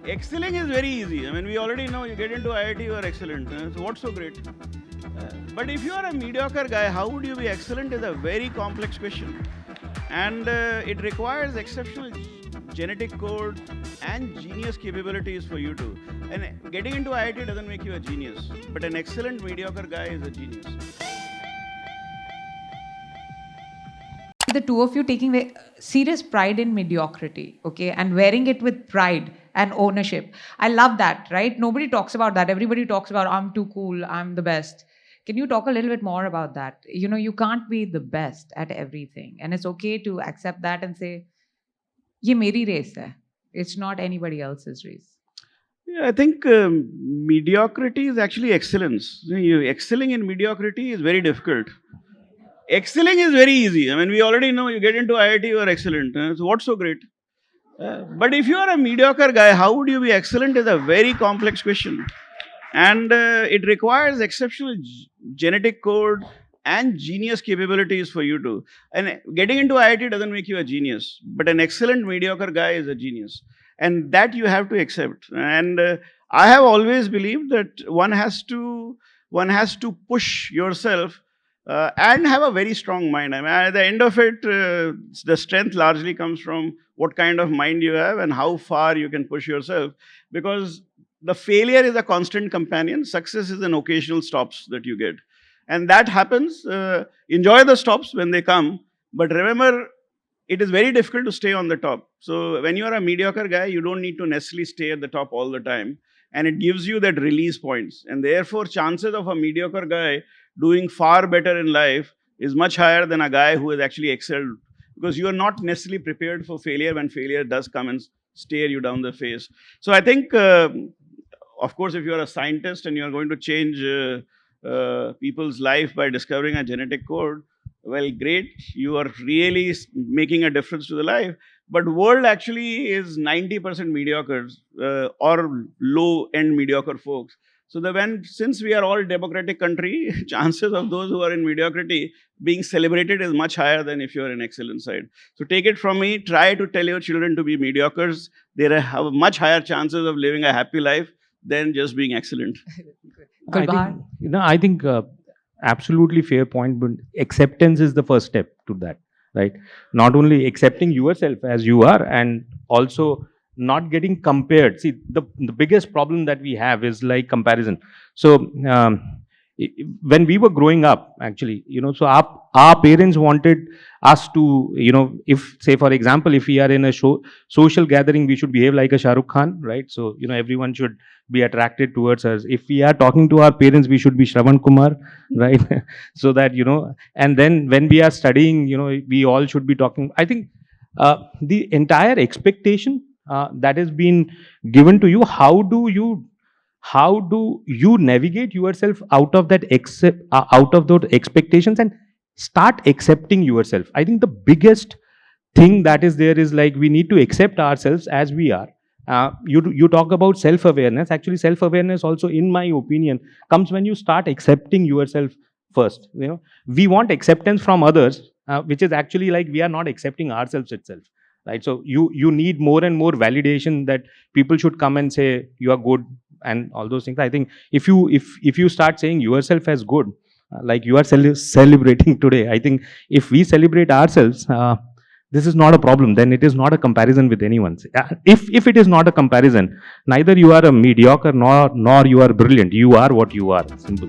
Excelling is very easy. I mean, we already know you get into IIT, you are excellent. So what's so great? But if you are a mediocre guy, how would you be excellent is a very complex question. And it requires exceptional genetic code and genius capabilities for you to. And getting into IIT doesn't make you a genius, but an excellent mediocre guy is a genius. The two of you taking serious pride in mediocrity, okay, and wearing it with pride and ownership. I love that, right? Nobody talks about that. Everybody talks about, I'm too cool, I'm the best. Can you talk a little bit more about that? You know, you can't be the best at everything. And it's okay to accept that and say, ye meri race hai. It's not anybody else's race. Yeah, I think mediocrity is actually excellence. Excelling in mediocrity is very difficult. Excelling is very easy. I mean, we already know you get into IIT, you are excellent. So what's so great? But if you are a mediocre guy, how would you be excellent is a very complex question. And it requires exceptional genetic code and genius capabilities for you to. And getting into IIT doesn't make you a genius, but an excellent mediocre guy is a genius. And that you have to accept. And I have always believed that one has to push yourself and have a very strong mind. I mean, at the end of it, the strength largely comes from what kind of mind you have and how far you can push yourself. Because the failure is a constant companion. Success is an occasional stops that you get. And that happens. Enjoy the stops when they come. But remember, it is very difficult to stay on the top. So when you are a mediocre guy, you don't need to necessarily stay at the top all the time. And it gives you that release points. And therefore, chances of a mediocre guy doing far better in life is much higher than a guy who has actually excelled, because you are not necessarily prepared for failure when failure does come and stare you down the face. So I think, of course, if you are a scientist and you are going to change people's life by discovering a genetic code, well, great, you are really making a difference to the life. But world actually is 90% mediocres or low-end mediocre folks. So since we are all democratic country, chances of those who are in mediocrity being celebrated is much higher than if you are in excellence side. So take it from me, try to tell your children to be mediocres. They have much higher chances of living a happy life than just being excellent. Gulbahar? I think absolutely fair point, but acceptance is the first step to that, right? Not only accepting yourself as you are, and also not getting compared. See, the biggest problem that we have is like comparison. So when we were growing up, actually, so our parents wanted us to, if, say, for example, if we are in a social gathering, we should behave like a Shah Rukh Khan, right? So, everyone should be attracted towards us. If we are talking to our parents, we should be Shravan Kumar, right? So that, and then when we are studying, we all should be talking. I think the entire expectation that has been given to you, how do you navigate yourself out of that out of those expectations and start accepting yourself? I think the biggest thing that is there is like we need to accept ourselves as we are. You talk about self-awareness. Actually, self-awareness also, in my opinion, comes when you start accepting yourself first. We want acceptance from others, which is actually like we are not accepting ourselves itself. Right, so you need more and more validation that people should come and say you are good and all those things. I think if you start saying yourself as good, like you are celebrating today, I think if we celebrate ourselves, this is not a problem. Then it is not a comparison with anyone. If it is not a comparison, neither you are a mediocre nor you are brilliant. You are what you are. Simple.